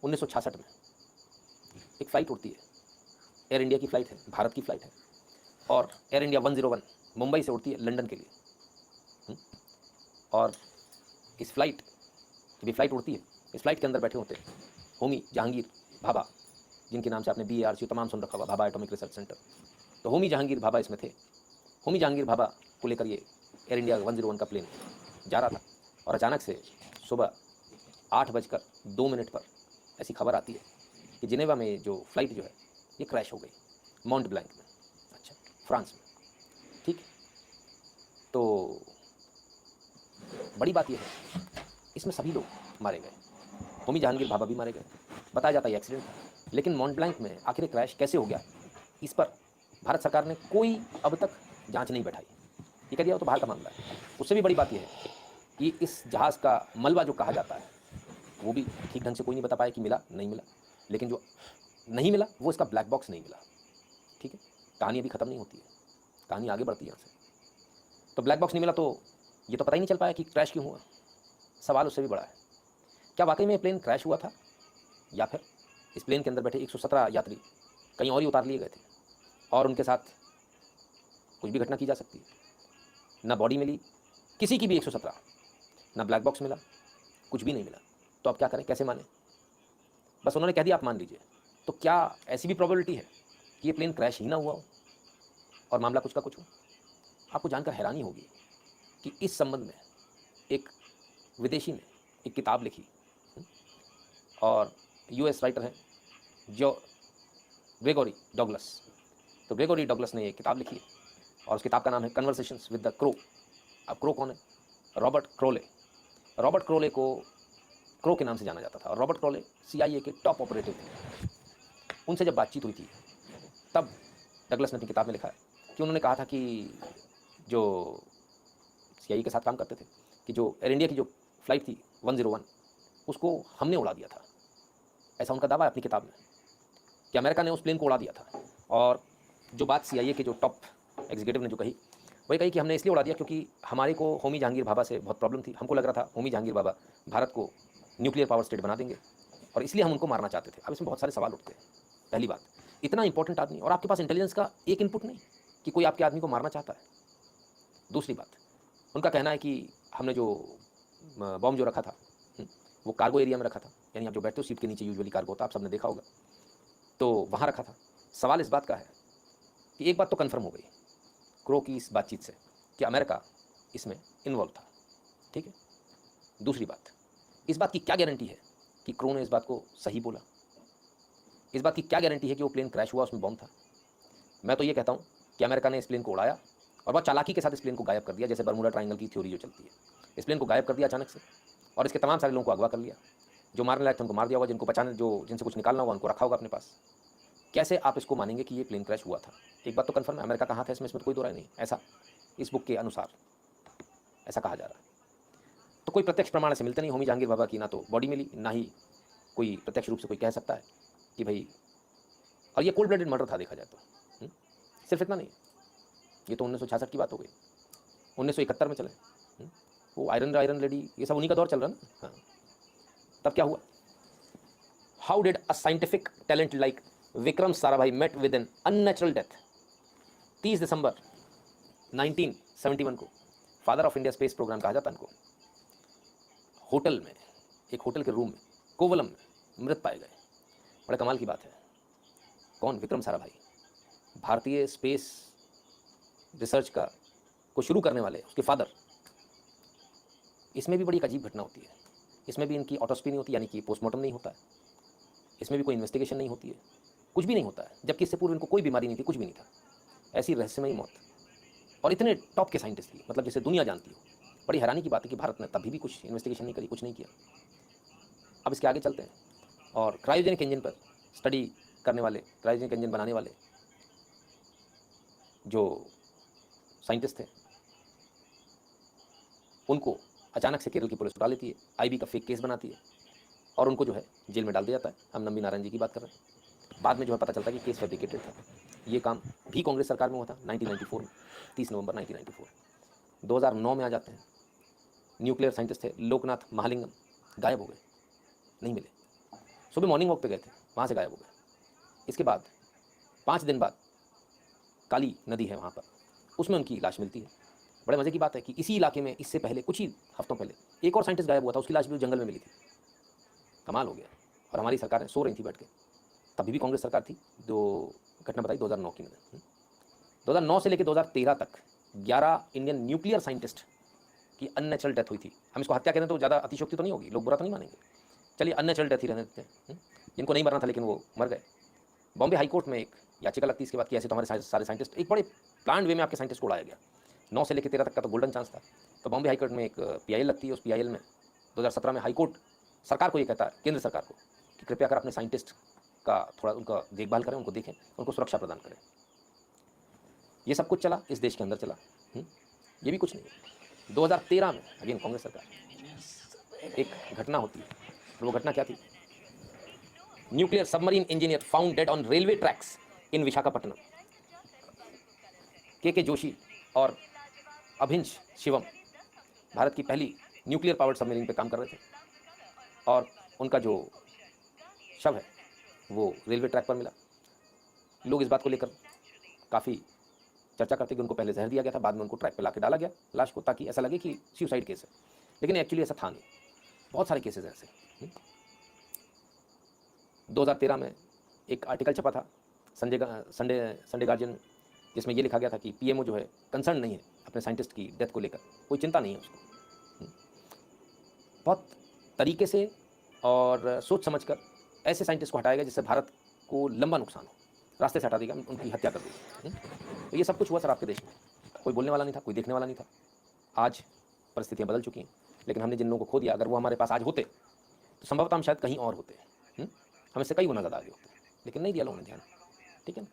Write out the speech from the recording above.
1966 में एक फ़्लाइट उड़ती है, एयर इंडिया की फ़्लाइट है, भारत की फ़्लाइट है, और एयर इंडिया 101 मुंबई से उड़ती है लंदन के लिए। और इस फ़्लाइट जब ये फ़्लाइट उड़ती है, इस फ़्लाइट के अंदर बैठे होते हैं होमी जहांगीर भाभा, जिनके नाम से आपने BARC तमाम सुन रखा होगा, भाभा एटॉमिक रिसर्च सेंटर। तो होमी जहांगीर भाभा इसमें थे। होमी जहांगीर भाभा को लेकर ये एयर इंडिया 101 का प्लेन जा रहा था, और अचानक से सुबह 8:02 पर ऐसी खबर आती है कि जिनेवा में जो फ़्लाइट जो है ये क्रैश हो गई, माउंट ब्लैंक में, अच्छा, फ्रांस में। ठीक है, तो बड़ी बात यह है इसमें सभी लोग मारे गए, होमी जहांगीर भाभा भी मारे गए। बताया जाता है ये एक्सीडेंट था, लेकिन माउंट ब्लैंक में आखिर क्रैश कैसे हो गया, इस पर भारत सरकार ने कोई अब तक जांच नहीं बैठाई। ये कह दिया तो बाहर का मामला है। उससे भी बड़ी बात यह है कि इस जहाज़ का मलबा जो कहा जाता है वो भी ठीक ढंग से कोई नहीं बता पाया कि मिला नहीं मिला, लेकिन जो नहीं मिला वो इसका ब्लैक बॉक्स नहीं मिला। ठीक है, कहानी अभी ख़त्म नहीं होती है, कहानी आगे बढ़ती है यहाँ से। तो ब्लैक बॉक्स नहीं मिला तो ये तो पता ही नहीं चल पाया कि क्रैश क्यों हुआ। सवाल उससे भी बड़ा है, क्या वाकई में प्लेन क्रैश हुआ था, या फिर इस प्लेन के अंदर बैठे 117 यात्री कहीं और ही उतार लिए गए थे और उनके साथ कुछ भी घटना की जा सकती है। ना बॉडी मिली किसी की भी 117, ना ब्लैक बॉक्स मिला, कुछ भी नहीं मिला। तो अब क्या करें, कैसे माने? बस उन्होंने कह दिया आप मान लीजिए। तो क्या ऐसी भी प्रोबेबिलिटी है कि ये प्लेन क्रैश ही ना हुआ हो और मामला कुछ का कुछ हो? आपको जानकर हैरानी होगी कि इस संबंध में एक विदेशी ने एक किताब लिखी, और US राइटर हैं जो ग्रेगोरी डॉगलस। तो ग्रेगोरी डॉगलस ने एक किताब लिखी है और उस किताब का नाम है कन्वर्सेशंस विद द क्रो। अब क्रो कौन है? रॉबर्ट क्रोले। रॉबर्ट क्रोले को क्रो के नाम से जाना जाता था, और रॉबर्ट क्रोले CIA के टॉप ऑपरेटिव थे। उनसे जब बातचीत हुई थी तब डगलस ने अपनी किताब में लिखा है कि उन्होंने कहा था कि जो CIA के साथ काम करते थे कि जो एयर इंडिया की जो फ़्लाइट थी 101 उसको हमने उड़ा दिया था। ऐसा उनका दावा है अपनी किताब में कि अमेरिका ने उस प्लेन को उड़ा दिया था। और जो बात CIA के जो टॉप एग्जीक्यूटिव ने जो कही वही कही कि हमने इसलिए उड़ा दिया क्योंकि हमारे को होमी जहांगीर भाभा से बहुत प्रॉब्लम थी। हमको लग रहा था होमी जहांगीर भाभा भारत को न्यूक्लियर पावर स्टेट बना देंगे और इसलिए हम उनको मारना चाहते थे। अब इसमें बहुत सारे सवाल उठते हैं। पहली बात, इतना इंपॉर्टेंट आदमी और आपके पास इंटेलिजेंस का एक इनपुट नहीं कि कोई आपके आदमी को मारना चाहता है। दूसरी बात, उनका कहना है कि हमने जो बॉम्ब जो रखा था वो कार्गो एरिया में रखा था, यानी आप जो बैठते हो सीट के नीचे यूजुअली कार्गो होता है, आप सबने देखा होगा, तो वहाँ रखा था। सवाल इस बात का है कि एक बात तो कन्फर्म हो गई क्रो की इस बातचीत से कि अमेरिका इसमें इन्वॉल्व था। ठीक है, दूसरी बात, इस बात की क्या गारंटी है कि क्रो ने इस बात को सही बोला? इस बात की क्या गारंटी है कि वो प्लेन क्रैश हुआ उसमें बॉम्ब था? मैं तो ये कहता हूँ कि अमेरिका ने इस प्लेन को उड़ाया और बहुत चालाकी के साथ इस प्लेन को गायब कर दिया, जैसे बर्मुडा ट्रायंगल की थ्योरी जो चलती है। इस प्लेन को गायब कर दिया अचानक से और इसके तमाम सारे लोगों को अगवा कर लिया। जो मारने लायक थे उनको मार दिया होगा, जिनको बचाने जिनसे कुछ निकालना होगा उनको रखा होगा अपने पास। कैसे आप इसको मानेंगे कि ये प्लेन क्रैश हुआ था? एक बात तो कन्फर्म है, अमेरिका का हाथ है इसमें तो कोई दो राय नहीं। ऐसा इस बुक के अनुसार ऐसा कहा जा रहा है। तो कोई प्रत्यक्ष प्रमाण से मिलते नहीं होमी जहांगीर भाभा की, ना तो बॉडी मिली, ना ही कोई प्रत्यक्ष रूप से कोई कह सकता है कि भाई, और ये कोल्ड ब्लडेड मर्डर था देखा जाए तो। सिर्फ इतना नहीं, ये तो 1966 की बात हो गई। 1971 में चले, वो आयरन लेडी, ये सब उन्हीं का दौर चल रहा ना। हाँ, तब क्या हुआ? How did a scientific talent like Vikram Sarabhai met with an unnatural death? 30 दिसंबर 1971 को father of India space programme कहा जाता है इनको। होटल में, एक होटल के रूम में कोवलम में मृत पाए गए। बड़े कमाल की बात है। कौन? विक्रम साराभाई, भारतीय स्पेस रिसर्च को शुरू करने वाले, उसके फादर। इसमें भी बड़ी एक अजीब घटना होती है। इसमें भी इनकी ऑटोप्सी नहीं होती, यानी कि पोस्टमार्टम नहीं होता है। इसमें भी कोई इन्वेस्टिगेशन नहीं होती है, कुछ भी नहीं होता है, जबकि इससे पूर्व इनको कोई बीमारी नहीं थी, कुछ भी नहीं था। ऐसी रहस्यमयी मौत, और इतने टॉप के साइंटिस्ट की, मतलब जिसे दुनिया जानती हो। बड़ी हैरानी की बात है कि भारत ने तभी भी कुछ इन्वेस्टिगेशन नहीं करी, कुछ नहीं किया। अब इसके आगे चलते हैं, और क्रायोजेनिक इंजन पर स्टडी करने वाले, क्रायोजेनिक इंजन बनाने वाले जो साइंटिस्ट थे उनको अचानक से केरल की पुलिस उठा लेती है, IB का फेक केस बनाती है और उनको जो है जेल में डाल दिया जाता है। हम नंबी नारायण जी की बात कर रहे हैं। बाद में जो है पता चलता है कि केस फैब्रिकेटेड था। ये काम भी कांग्रेस सरकार में हुआ था 1994 में, 30 नवंबर 1994। 2009 में आ जाते हैं, न्यूक्लियर साइंटिस्ट थे लोकनाथ महालिंगम, गायब हो गए, नहीं मिले। सुबह मॉर्निंग वॉक पे गए थे, वहाँ से गायब हो गए। इसके बाद 5 दिन बाद काली नदी है वहाँ पर, उसमें उनकी लाश मिलती है। बड़े मज़े की बात है कि इसी इलाके में इससे पहले कुछ ही हफ्तों पहले एक और साइंटिस्ट गायब हुआ था, उसकी लाश भी उस जंगल में मिली थी। कमाल हो गया। और हमारी सरकारें सो रही थी बैठ के, तभी भी कांग्रेस सरकार थी। जो घटना बताई 2009 की मैंने, 2009 से लेकर 2013 तक 11 इंडियन न्यूक्लियर साइंटिस्ट की अननेचुरल डेथ हुई थी। हम इसको हत्या करें तो ज़्यादा अतिशयोक्ति तो नहीं होगी, लोग बुरा तो नहीं मानेंगे। चलिए अननेचुरल डेथ ही रहने देते हैं, जिनको नहीं मरना था लेकिन वो मर गए। बॉम्बे हाई कोर्ट में एक याचिका लगती इसके बाद कि ऐसे तो हमारे सारे साइंटिस्ट, एक बड़े प्लान वे में आपके साइंटिस्ट को उड़ाया गया। 9 से लेकर 13 तक का तो गोल्डन चांस था। तो बॉम्बे हाई कोर्ट में एक PIL लगती है। उस PIL में 2017 में हाई कोर्ट सरकार को ये कहता है, केंद्र सरकार को, कि कृपया कर अपने साइंटिस्ट का थोड़ा उनका देखभाल करें, उनको देखें, उनको सुरक्षा प्रदान करें। ये सब कुछ चला, इस देश के अंदर चला। ये भी कुछ नहीं। 2013 में अगेन कांग्रेस सरकार, एक घटना होती है। और वो घटना क्या थी? Nuclear submarine engineer found dead on railway tracks इन विशाखापट्टनम। के जोशी और अभिंश शिवम भारत की पहली न्यूक्लियर पावर्ड सबमरीन पे काम कर रहे थे, और उनका जो शव है वो रेलवे ट्रैक पर मिला। लोग इस बात को लेकर काफ़ी चर्चा करते कि उनको पहले जहर दिया गया था, बाद में उनको ट्रैक पे लाके डाला गया लाश को, ताकि ऐसा लगे कि सुसाइड केस है। लेकिन एक्चुअली ऐसा था नहीं। बहुत सारे केसेस ऐसे। 2013 में एक आर्टिकल छपा था संडे गार्जियन, जिसमें ये लिखा गया था कि PMO जो है कंसर्न नहीं है अपने साइंटिस्ट की डेथ को लेकर, कोई चिंता नहीं है उसको। बहुत तरीके से और सोच समझकर ऐसे साइंटिस्ट को हटाया गया जिससे भारत को लंबा नुकसान हो, रास्ते से हटा देगा, उनकी हत्या कर देगा। तो ये सब कुछ हुआ सर आपके देश में। कोई बोलने वाला नहीं था, कोई देखने वाला नहीं था। आज परिस्थितियाँ बदल चुकी हैं, लेकिन हमने जिन लोगों को खो दिया, अगर वो हमारे पास आज होते तो संभवतः हम शायद कहीं और होते। हम इससे कई गुना ज़्यादा आगे होते, लेकिन नहीं दिया लोगों ने ध्यान। ठीक है ना।